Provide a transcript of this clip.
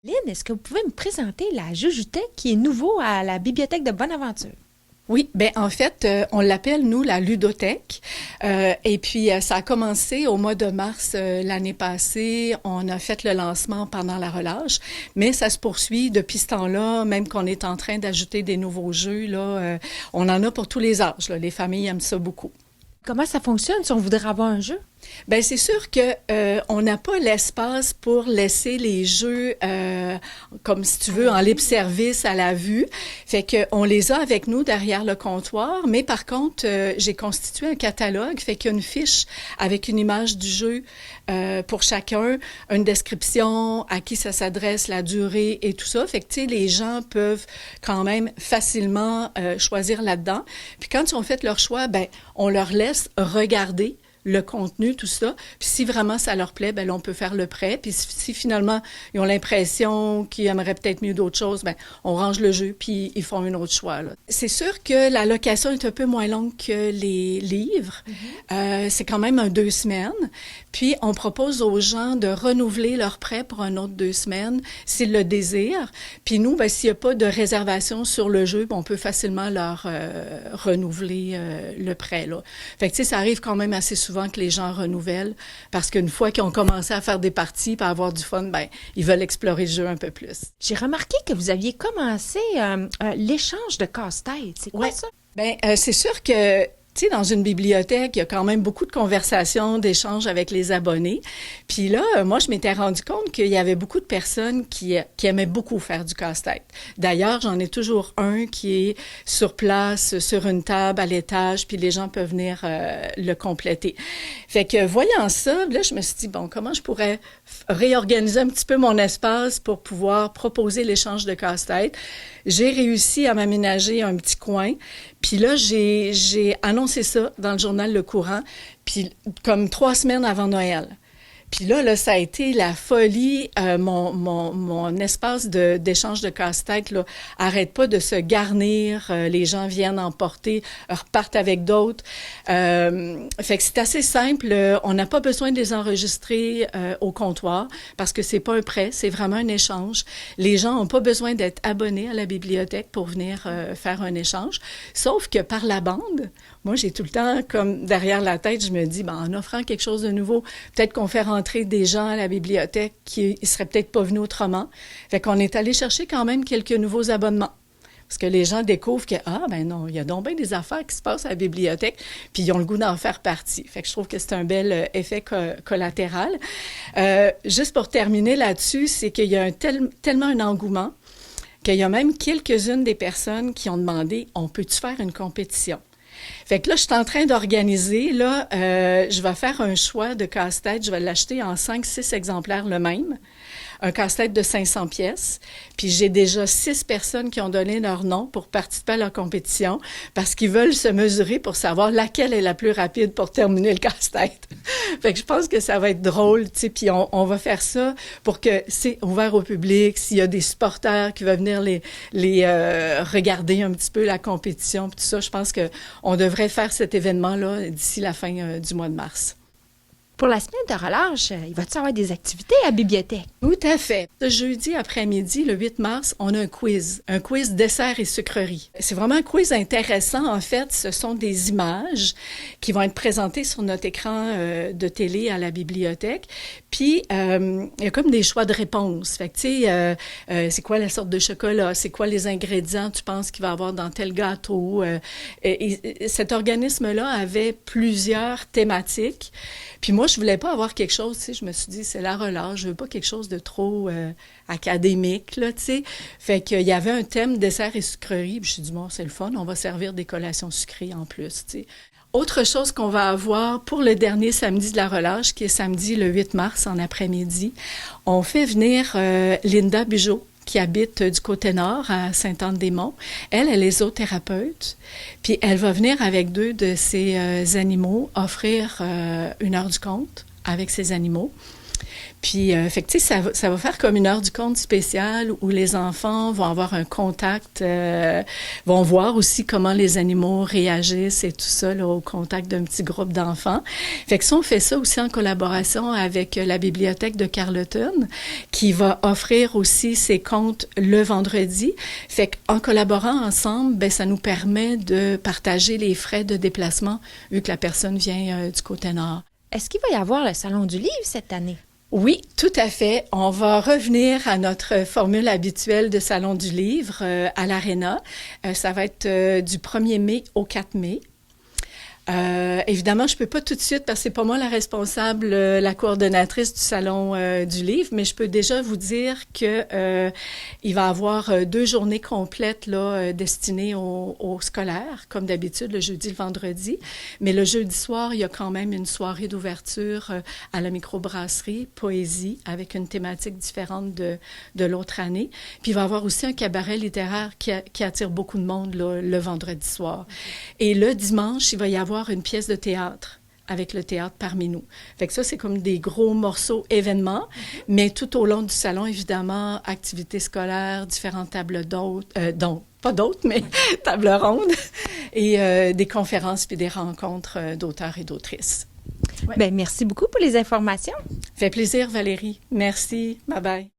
Lynn, est-ce que vous pouvez me présenter la Jujutech qui est nouveau à la bibliothèque de Bonaventure? Oui, ben en fait, on l'appelle, nous, la ludothèque. Et puis, ça a commencé au mois de mars l'année passée. On a fait le lancement pendant la relâche, mais ça se poursuit depuis ce temps-là, même qu'on est en train d'ajouter des nouveaux jeux. Là, on en a pour tous les âges. Là. Les familles aiment ça beaucoup. Comment ça fonctionne si on voudrait avoir un jeu? Ben c'est sûr que on n'a pas l'espace pour laisser les jeux comme si tu veux en libre service à la vue. Fait que on les a avec nous derrière le comptoir, mais par contre j'ai constitué un catalogue, fait qu'il y a une fiche avec une image du jeu pour chacun, une description, à qui ça s'adresse, la durée et tout ça. Fait que tu sais les gens peuvent quand même facilement choisir là-dedans. Puis quand ils ont fait leur choix, ben on leur laisse regarder le contenu, tout ça. Puis si vraiment ça leur plaît, ben là, on peut faire le prêt. Puis si finalement, ils ont l'impression qu'ils aimeraient peut-être mieux d'autres choses, ben on range le jeu, puis ils font un autre choix. Là. C'est sûr que la location est un peu moins longue que les livres. C'est quand même 2 semaines. Puis on propose aux gens de renouveler leur prêt pour un autre 2 semaines s'ils le désirent. Puis nous, ben s'il n'y a pas de réservation sur le jeu, ben, on peut facilement leur renouveler le prêt. Là. Fait que tu sais, ça arrive quand même assez souvent que les gens renouvellent parce qu'une fois qu'ils ont commencé à faire des parties et à avoir du fun, ben ils veulent explorer le jeu un peu plus. J'ai remarqué que vous aviez commencé l'échange de casse-tête. C'est quoi ça? Ben c'est sûr que tu sais, dans une bibliothèque, il y a quand même beaucoup de conversations, d'échanges avec les abonnés. Puis là, moi, je m'étais rendu compte qu'il y avait beaucoup de personnes qui aimaient beaucoup faire du casse-tête. D'ailleurs, j'en ai toujours un qui est sur place, sur une table, à l'étage, puis les gens peuvent venir le compléter. Fait que, voyant ça, là, je me suis dit, bon, comment je pourrais réorganiser un petit peu mon espace pour pouvoir proposer l'échange de casse-tête. J'ai réussi à m'aménager un petit coin. Puis là, j'ai annoncé ça dans le journal Le Courant, puis comme 3 semaines avant Noël. Puis là, ça a été la folie. Mon espace d'échange de casse-tête là arrête pas de se garnir. Les gens viennent en porter, repartent avec d'autres. Fait que c'est assez simple. On n'a pas besoin de les enregistrer au comptoir parce que c'est pas un prêt, c'est vraiment un échange. Les gens ont pas besoin d'être abonnés à la bibliothèque pour venir faire un échange. Sauf que par la bande, moi, j'ai tout le temps, comme derrière la tête, je me dis, ben, en offrant quelque chose de nouveau, peut-être qu'on fait rentrer des gens à la bibliothèque qui ne seraient peut-être pas venus autrement. Fait qu'on est allé chercher quand même quelques nouveaux abonnements. Parce que les gens découvrent que, ben non, il y a donc bien des affaires qui se passent à la bibliothèque, puis ils ont le goût d'en faire partie. Fait que je trouve que c'est un bel effet collatéral. Juste pour terminer là-dessus, c'est qu'il y a tellement un engouement qu'il y a même quelques-unes des personnes qui ont demandé, on peut-tu faire une compétition? Fait que là, je suis en train d'organiser, là, je vais faire un choix de casse-tête, je vais l'acheter en 5-6 exemplaires le même, un casse-tête de 500 pièces, puis j'ai déjà 6 personnes qui ont donné leur nom pour participer à la compétition parce qu'ils veulent se mesurer pour savoir laquelle est la plus rapide pour terminer le casse-tête. Fait que je pense que ça va être drôle, tu sais, puis on va faire ça pour que c'est ouvert au public, s'il y a des supporters qui veulent venir les regarder un petit peu la compétition, puis tout ça, je pense que on devrait faire cet événement-là d'ici la fin du mois de mars. Pour la semaine de relâche, il va-t-il y avoir des activités à la bibliothèque? Tout à fait. Ce jeudi après-midi, le 8 mars, on a un quiz dessert et sucreries. C'est vraiment un quiz intéressant. En fait, ce sont des images qui vont être présentées sur notre écran de télé à la bibliothèque. Puis, il y a comme des choix de réponses. Fait que, tu sais, c'est quoi la sorte de chocolat? C'est quoi les ingrédients tu penses qu'il va y avoir dans tel gâteau? Et cet organisme-là avait plusieurs thématiques. Puis moi, je voulais pas avoir quelque chose, tu sais, je me suis dit, c'est la relâche, je veux pas quelque chose de trop académique, là, tu sais. Fait qu'il y avait un thème dessert et sucreries, puis je me suis dit, bon, c'est le fun, on va servir des collations sucrées en plus, tu sais. Autre chose qu'on va avoir pour le dernier samedi de la relâche, qui est samedi le 8 mars en après-midi, on fait venir Linda Bugeaud, qui habite du côté nord, à Sainte-Anne-des-Monts. Elle est zoothérapeute, puis elle va venir avec 2 de ses animaux offrir 1 heure du conte avec ses animaux. Puis, fait que, tu sais, ça va faire comme une heure du conte spéciale où les enfants vont avoir un contact, vont voir aussi comment les animaux réagissent et tout ça, là, au contact d'un petit groupe d'enfants. Fait que ça, on fait ça aussi en collaboration avec la bibliothèque de Carleton, qui va offrir aussi ses contes le vendredi. Fait qu'en collaborant ensemble, ben ça nous permet de partager les frais de déplacement, vu que la personne vient du côté nord. Est-ce qu'il va y avoir le Salon du livre cette année? Oui, tout à fait. On va revenir à notre formule habituelle de Salon du livre à l'Arena. Ça va être du 1er mai au 4 mai. Évidemment, je peux pas tout de suite parce que c'est pas moi la responsable, la coordonnatrice du salon du livre, mais je peux déjà vous dire que il va y avoir 2 journées complètes là destinées aux scolaires, comme d'habitude le jeudi, le vendredi. Mais le jeudi soir, il y a quand même une soirée d'ouverture à la microbrasserie Poésie avec une thématique différente de l'autre année. Puis il va y avoir aussi un cabaret littéraire qui attire beaucoup de monde là, le vendredi soir. Et le dimanche, il va y avoir une pièce de théâtre avec le théâtre parmi nous. Fait que ça, c'est comme des gros morceaux événements, mais tout au long du salon, évidemment, activités scolaires, différentes tables d'hôtes, pas d'autres, mais tables rondes, et des conférences puis des rencontres d'auteurs et d'autrices. Ouais. Bien, merci beaucoup pour les informations. Fait plaisir, Valérie. Merci. Bye-bye.